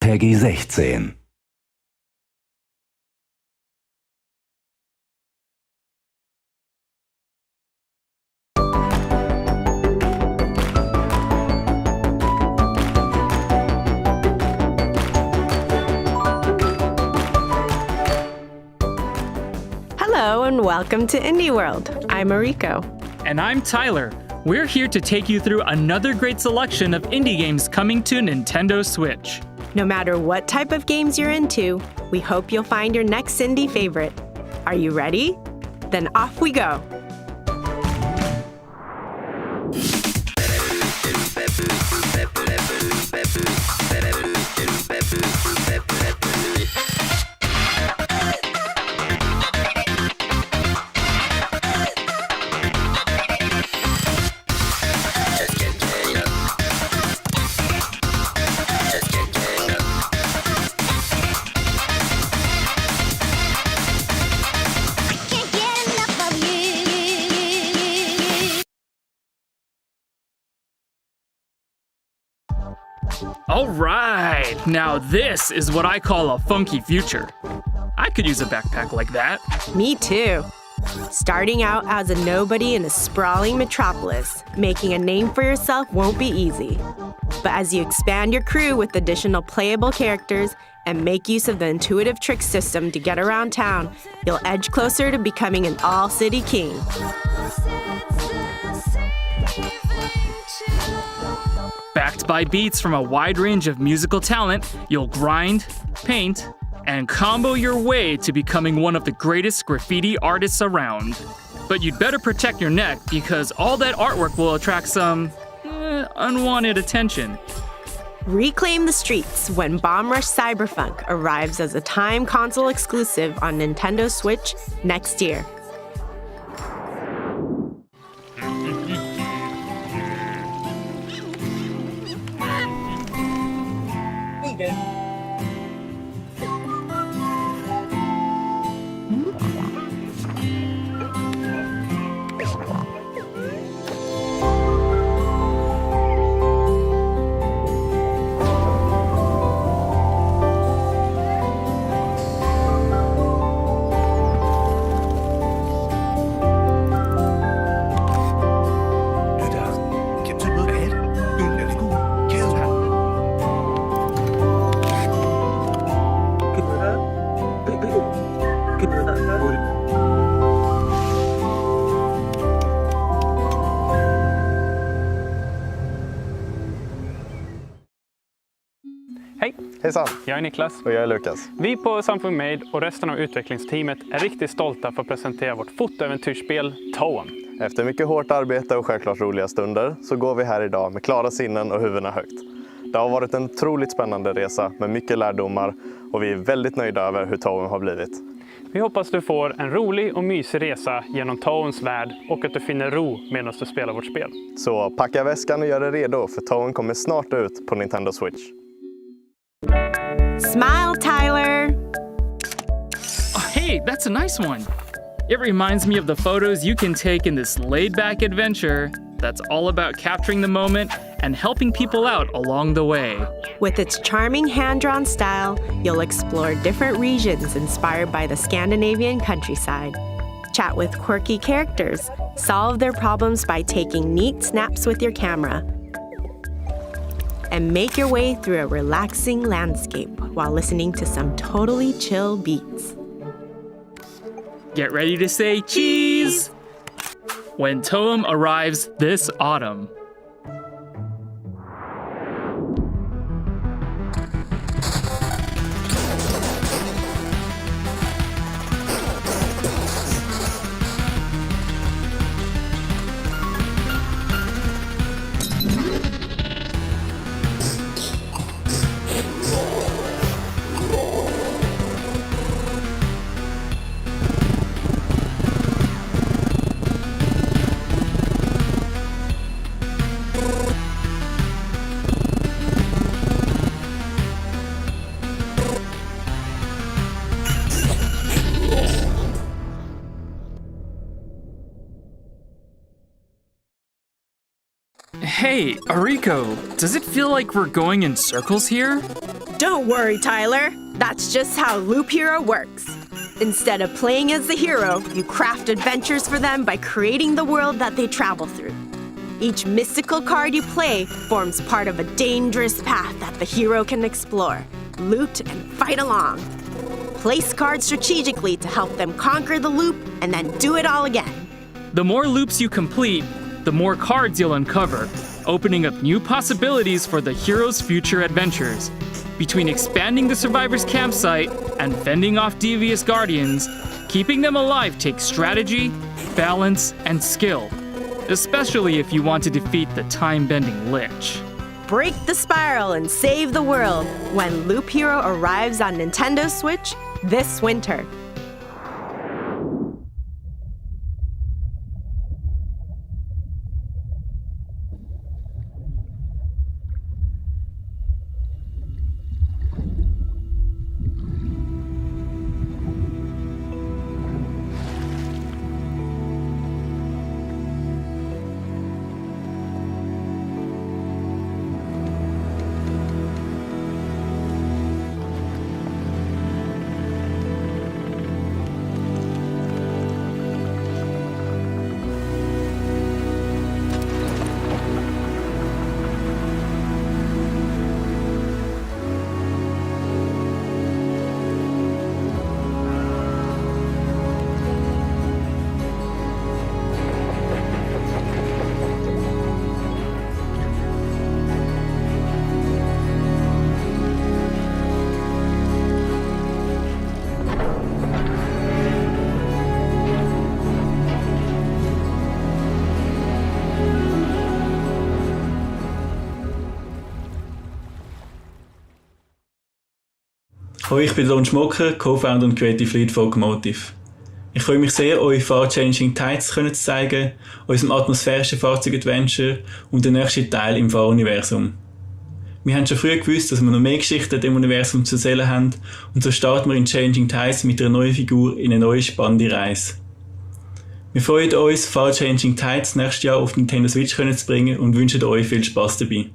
Peggy 16. Hello and welcome to Indie World. I'm Mariko. And I'm Tyler. We're here to take you through another great selection of indie games coming to Nintendo Switch. No matter what type of games you're into, we hope you'll find your next indie favorite. Are you ready? Then off we go. All right, now this is what I call a funky future. I could use a backpack like that. Me too. Starting out as a nobody in a sprawling metropolis, making a name for yourself won't be easy. But as you expand your crew with additional playable characters and make use of the intuitive trick system to get around town, you'll edge closer to becoming an all-city king. Backed by beats from a wide range of musical talent, you'll grind, paint, and combo your way to becoming one of the greatest graffiti artists around. But you'd better protect your neck because all that artwork will attract some unwanted attention. Reclaim the streets when Bomb Rush Cyberfunk arrives as a time console exclusive on Nintendo Switch next year. Hej! Hejsan! Jag är Niklas. Och jag är Lukas. Vi på Cyberfunk Made och resten av utvecklingsteamet är riktigt stolta för att presentera vårt fotoäventyrsspel Toem. Efter mycket hårt arbete och självklart roliga stunder så går vi här idag med klara sinnen och huvudena högt. Det har varit en otroligt spännande resa med mycket lärdomar och vi är väldigt nöjda över hur Toem har blivit. Vi hoppas du får en rolig och mysig resa genom Toems värld och att du finner ro medan du spelar vårt spel. Så packa väskan och gör dig redo för Toem kommer snart ut på Nintendo Switch. Smile, Tyler! Oh, hey, that's a nice one. It reminds me of the photos you can take in this laid-back adventure that's all about capturing the moment and helping people out along the way. With its charming hand-drawn style, you'll explore different regions inspired by the Scandinavian countryside. Chat with quirky characters, solve their problems by taking neat snaps with your camera, and make your way through a relaxing landscape while listening to some totally chill beats. Get ready to say cheese when Toem arrives this autumn. Hey, Ariko, does it feel like we're going in circles here? Don't worry, Tyler. That's just how Loop Hero works. Instead of playing as the hero, you craft adventures for them by creating the world that they travel through. Each mystical card you play forms part of a dangerous path that the hero can explore, loot, and fight along. Place cards strategically to help them conquer the loop and then do it all again. The more loops you complete, the more cards you'll uncover, opening up new possibilities for the hero's future adventures. Between expanding the survivor's campsite and fending off devious guardians, keeping them alive takes strategy, balance, and skill, especially if you want to defeat the time-bending Lich. Break the spiral and save the world when Loop Hero arrives on Nintendo Switch this winter. Hallo, ich bin Don Schmocker, Co-Founder und Creative Lead von Automotive. Ich freue mich sehr, euch Far-Changing Tides zu zeigen, unserem atmosphärischen Fahrzeug-Adventure und den nächsten Teil im Fahruniversum. Wir haben schon früh gewusst, dass wir noch mehr Geschichten im Universum zu erzählen haben und so starten wir in Changing Tides mit einer neuen Figur in eine neue spannende Reise. Wir freuen uns, Far-Changing Tides nächstes Jahr auf Nintendo Switch zu bringen und wünschen euch viel Spaß dabei.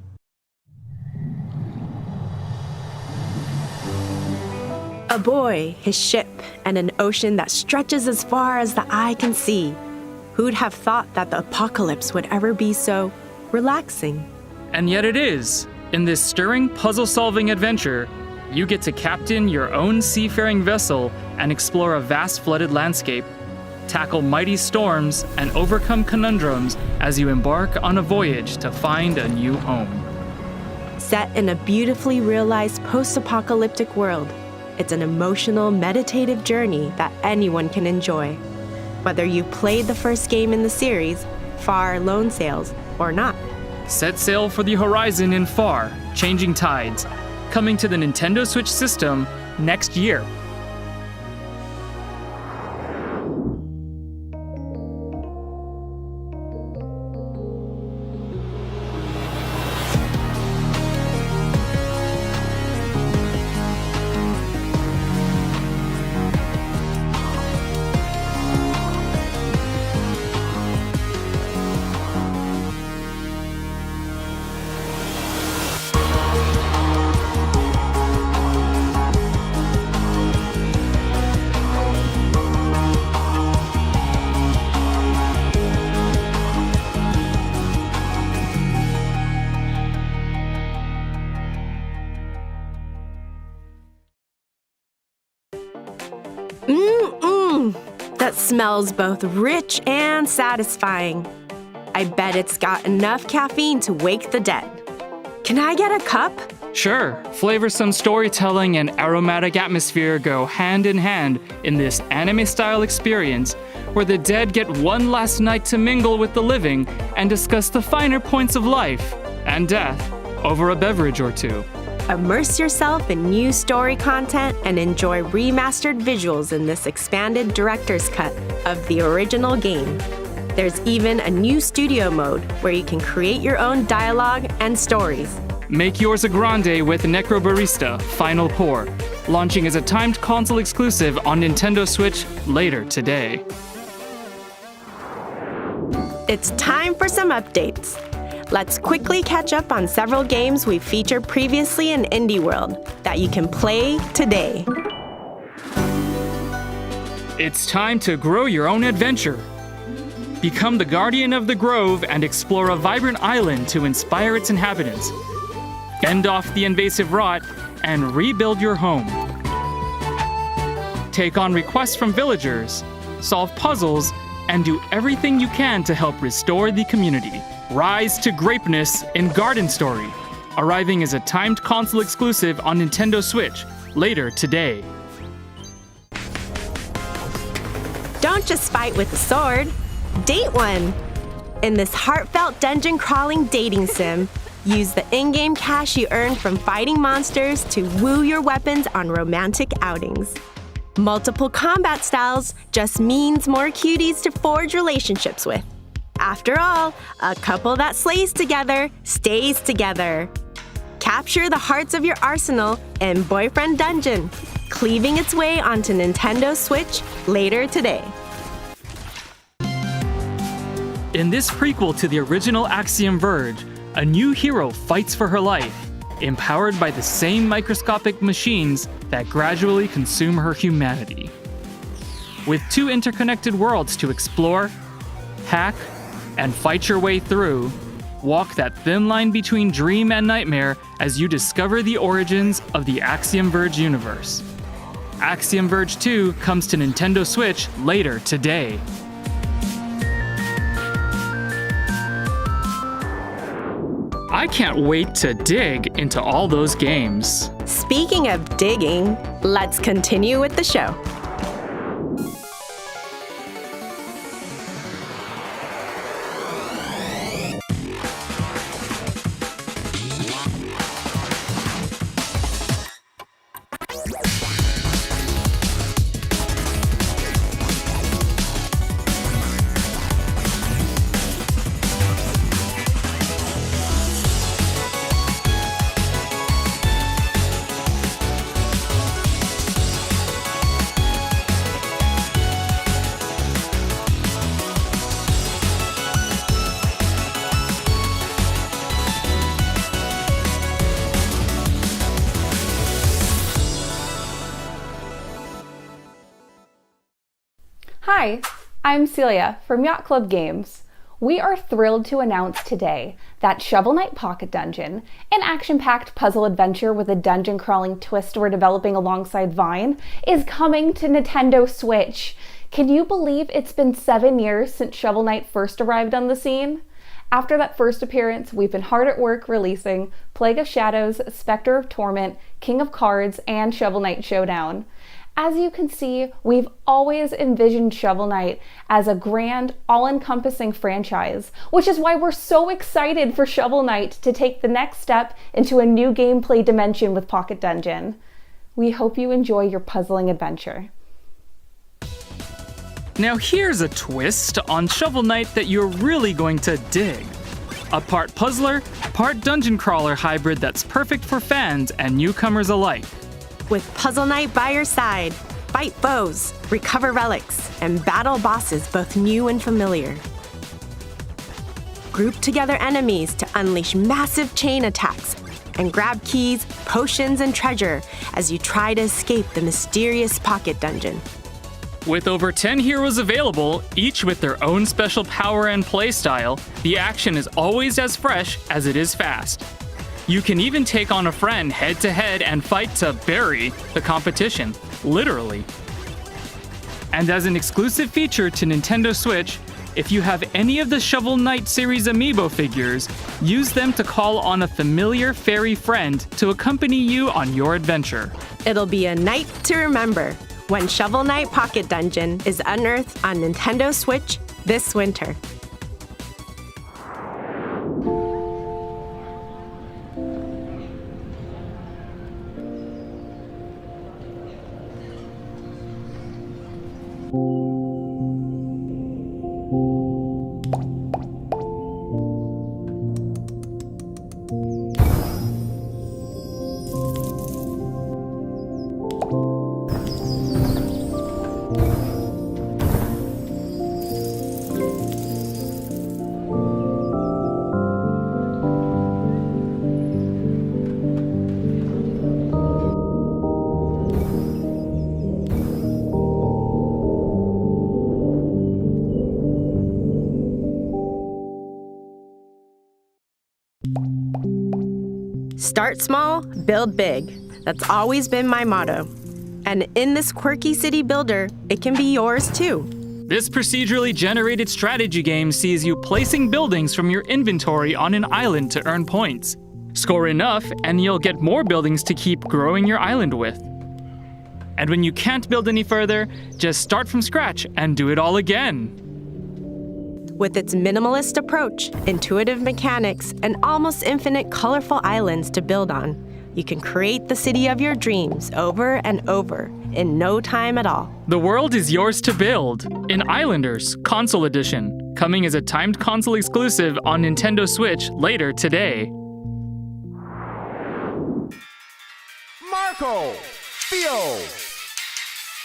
A boy, his ship, and an ocean that stretches as far as the eye can see. Who'd have thought that the apocalypse would ever be so relaxing? And yet it is. In this stirring puzzle-solving adventure, you get to captain your own seafaring vessel and explore a vast flooded landscape, tackle mighty storms, and overcome conundrums as you embark on a voyage to find a new home. Set in a beautifully realized post-apocalyptic world, it's an emotional, meditative journey that anyone can enjoy. Whether you played the first game in the series, Far Lone Sails, or not. Set sail for the horizon in Far, Changing Tides, coming to the Nintendo Switch system next year. That smells both rich and satisfying. I bet it's got enough caffeine to wake the dead. Can I get a cup? Sure, flavoursome storytelling and aromatic atmosphere go hand in hand in this anime-style experience where the dead get one last night to mingle with the living and discuss the finer points of life and death over a beverage or two. Immerse yourself in new story content and enjoy remastered visuals in this expanded director's cut of the original game. There's even a new studio mode where you can create your own dialogue and stories. Make yours a grande with Necrobarista Final Pour, launching as a timed console exclusive on Nintendo Switch later today. It's time for some updates. let's quickly catch up on several games we've featured previously in Indie World that you can play today. It's time to grow your own adventure. Become the guardian of the grove and explore a vibrant island to inspire its inhabitants. Fend off the invasive rot and rebuild your home. Take on requests from villagers, solve puzzles, and do everything you can to help restore the community. Rise to greatness in Garden Story, arriving as a timed console exclusive on Nintendo Switch later today. Don't just fight with a sword, date one! In this heartfelt dungeon-crawling dating sim, use the in-game cash you earned from fighting monsters to woo your weapons on romantic outings. Multiple combat styles just means more cuties to forge relationships with. After all, a couple that slays together stays together. Capture the hearts of your arsenal in Boyfriend Dungeon, cleaving its way onto Nintendo Switch later today. In this prequel to the original Axiom Verge, a new hero fights for her life, empowered by the same microscopic machines that gradually consume her humanity. With 2 interconnected worlds to explore, hack, and fight your way through, walk that thin line between dream and nightmare as you discover the origins of the Axiom Verge universe. Axiom Verge 2 comes to Nintendo Switch later today. I can't wait to dig into all those games. Speaking of digging, let's continue with the show. Hi, I'm Celia from Yacht Club Games. We are thrilled to announce today that Shovel Knight Pocket Dungeon, an action-packed puzzle adventure with a dungeon-crawling twist we're developing alongside Vine, is coming to Nintendo Switch. Can you believe it's been 7 years since Shovel Knight first arrived on the scene? After that first appearance, we've been hard at work releasing Plague of Shadows, Spectre of Torment, King of Cards, and Shovel Knight Showdown. As you can see, we've always envisioned Shovel Knight as a grand, all-encompassing franchise, which is why we're so excited for Shovel Knight to take the next step into a new gameplay dimension with Pocket Dungeon. We hope you enjoy your puzzling adventure. Now here's a twist on Shovel Knight that you're really going to dig. A part puzzler, part dungeon crawler hybrid that's perfect for fans and newcomers alike. With Puzzle Knight by your side, fight foes, recover relics, and battle bosses both new and familiar. Group together enemies to unleash massive chain attacks and grab keys, potions, and treasure as you try to escape the mysterious Pocket Dungeon. With over 10 heroes available, each with their own special power and playstyle, the action is always as fresh as it is fast. You can even take on a friend head-to-head and fight to bury the competition, literally. And as an exclusive feature to Nintendo Switch, if you have any of the Shovel Knight series amiibo figures, use them to call on a familiar fairy friend to accompany you on your adventure. It'll be a night to remember when Shovel Knight Pocket Dungeon is unearthed on Nintendo Switch this winter. Start small, build big. That's always been my motto. And in this quirky city builder, it can be yours too. This procedurally generated strategy game sees you placing buildings from your inventory on an island to earn points. Score enough, and you'll get more buildings to keep growing your island with. And when you can't build any further, just start from scratch and do it all again. With its minimalist approach, intuitive mechanics, and almost infinite colorful islands to build on, you can create the city of your dreams over and over in no time at all. The world is yours to build in Islanders Console Edition, coming as a timed console exclusive on Nintendo Switch later today. Marco, Theo,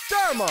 Dharma.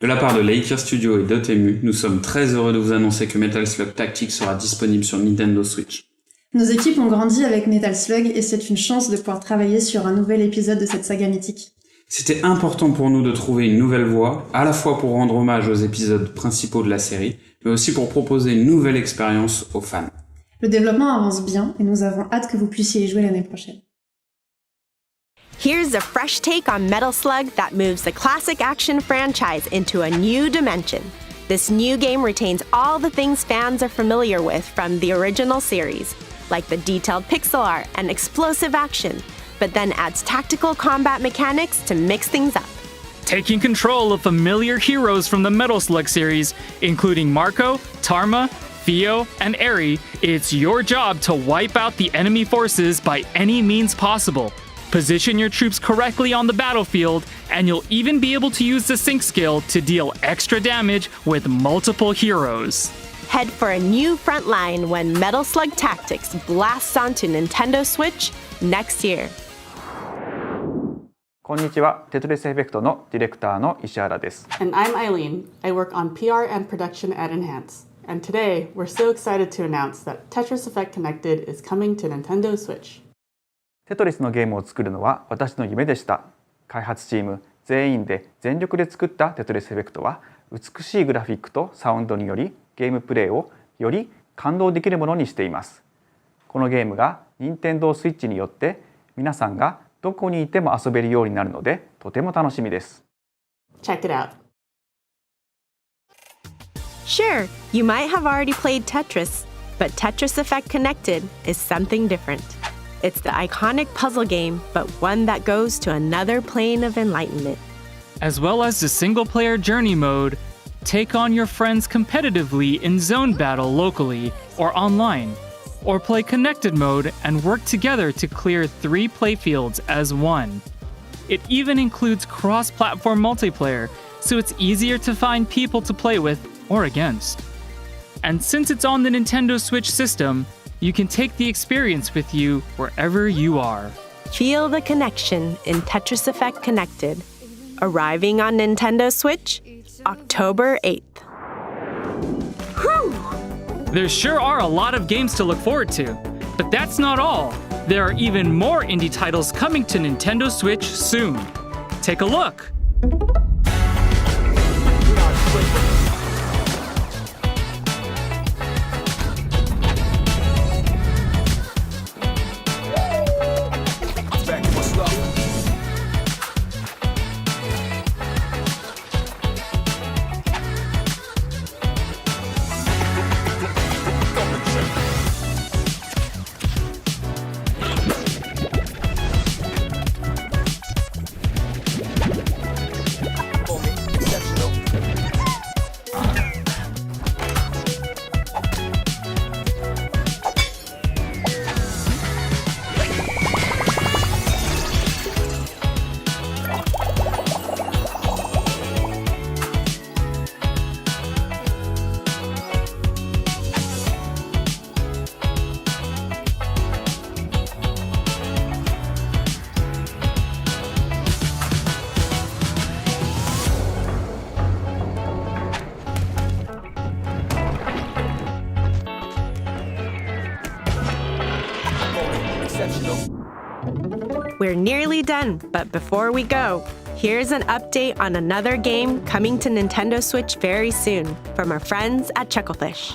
De la part de Laker Studio et de Toem, nous sommes très heureux de vous annoncer que Metal Slug Tactics sera disponible sur Nintendo Switch. Nos équipes ont grandi avec Metal Slug et c'est une chance de pouvoir travailler sur un nouvel épisode de cette saga mythique. C'était important pour nous de trouver une nouvelle voie, à la fois pour rendre hommage aux épisodes principaux de la série, mais aussi pour proposer une nouvelle expérience aux fans. Le développement avance bien et nous avons hâte que vous puissiez y jouer l'année prochaine. Here's a fresh take on Metal Slug that moves the classic action franchise into a new dimension. This new game retains all the things fans are familiar with from the original series, like the detailed pixel art and explosive action, but then adds tactical combat mechanics to mix things up. Taking control of familiar heroes from the Metal Slug series, including Marco, Tarma, Theo, and Eri, it's your job to wipe out the enemy forces by any means possible. Position your troops correctly on the battlefield, and you'll even be able to use the sync skill to deal extra damage with multiple heroes. Head for a new front line when Metal Slug Tactics blasts onto Nintendo Switch next year. こんにちは、テトリスエフェクトのディレクターの石原です。And I'm Eileen. I work on PR and production at Enhance. And today, we're so excited to announce that Tetris Effect Connected is coming to Nintendo Switch. テトリスのゲームを作るのは私の夢でした。開発チーム全員で全力で作ったテトリスエフェクトは美しいグラフィックとサウンドによりゲームプレイをより感動できるものにしています。このゲームが任天堂スイッチによって皆さんがどこにいても遊べるようになるのでとても楽しみです。Check it out. Sure, you might have already played Tetris, but Tetris Effect Connected is something different. It's the iconic puzzle game, but one that goes to another plane of enlightenment. As well as the single-player journey mode, take on your friends competitively in zone battle locally or online, or play connected mode and work together to clear 3 playfields as one. It even includes cross-platform multiplayer, so it's easier to find people to play with or against. And since it's on the Nintendo Switch system, you can take the experience with you wherever you are. Feel the connection in Tetris Effect Connected. Arriving on Nintendo Switch, October 8th. Whew! There sure are a lot of games to look forward to, but that's not all. There are even more indie titles coming to Nintendo Switch soon. Take a look. We're nearly done, but before we go, here's an update on another game coming to Nintendo Switch very soon from our friends at Chucklefish.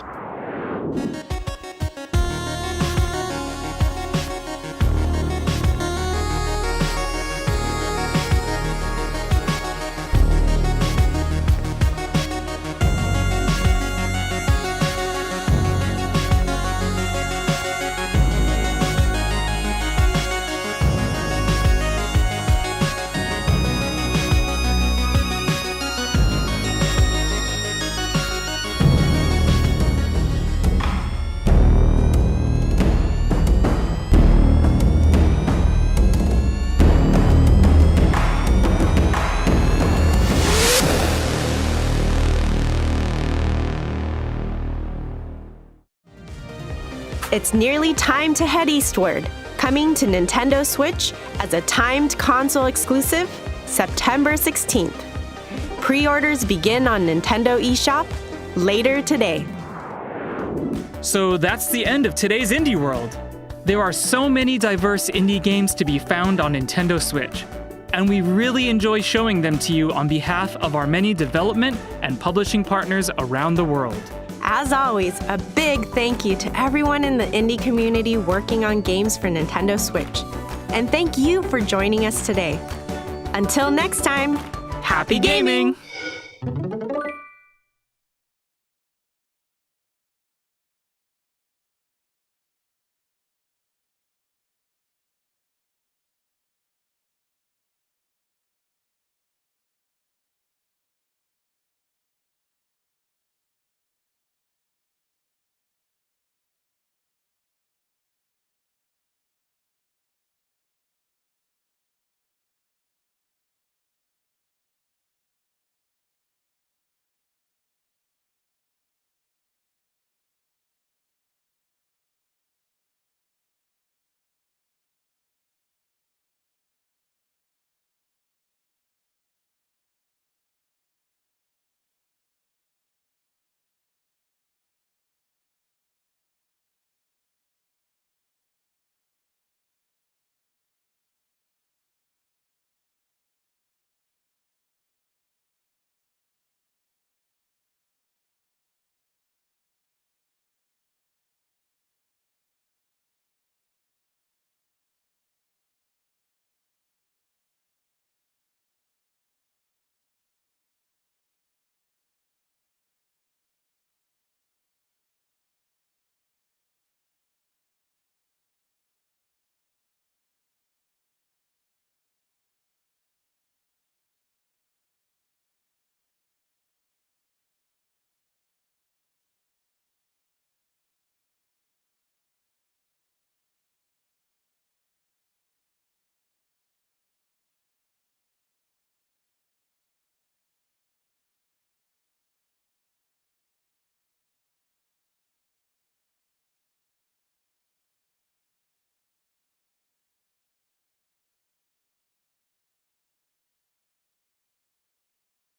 It's nearly time to head eastward, coming to Nintendo Switch as a timed console exclusive, September 16th. Pre-orders begin on Nintendo eShop later today. So that's the end of today's Indie World. There are so many diverse indie games to be found on Nintendo Switch, and we really enjoy showing them to you on behalf of our many development and publishing partners around the world. As always, a big thank you to everyone in the indie community working on games for Nintendo Switch. And thank you for joining us today. Until next time, happy gaming!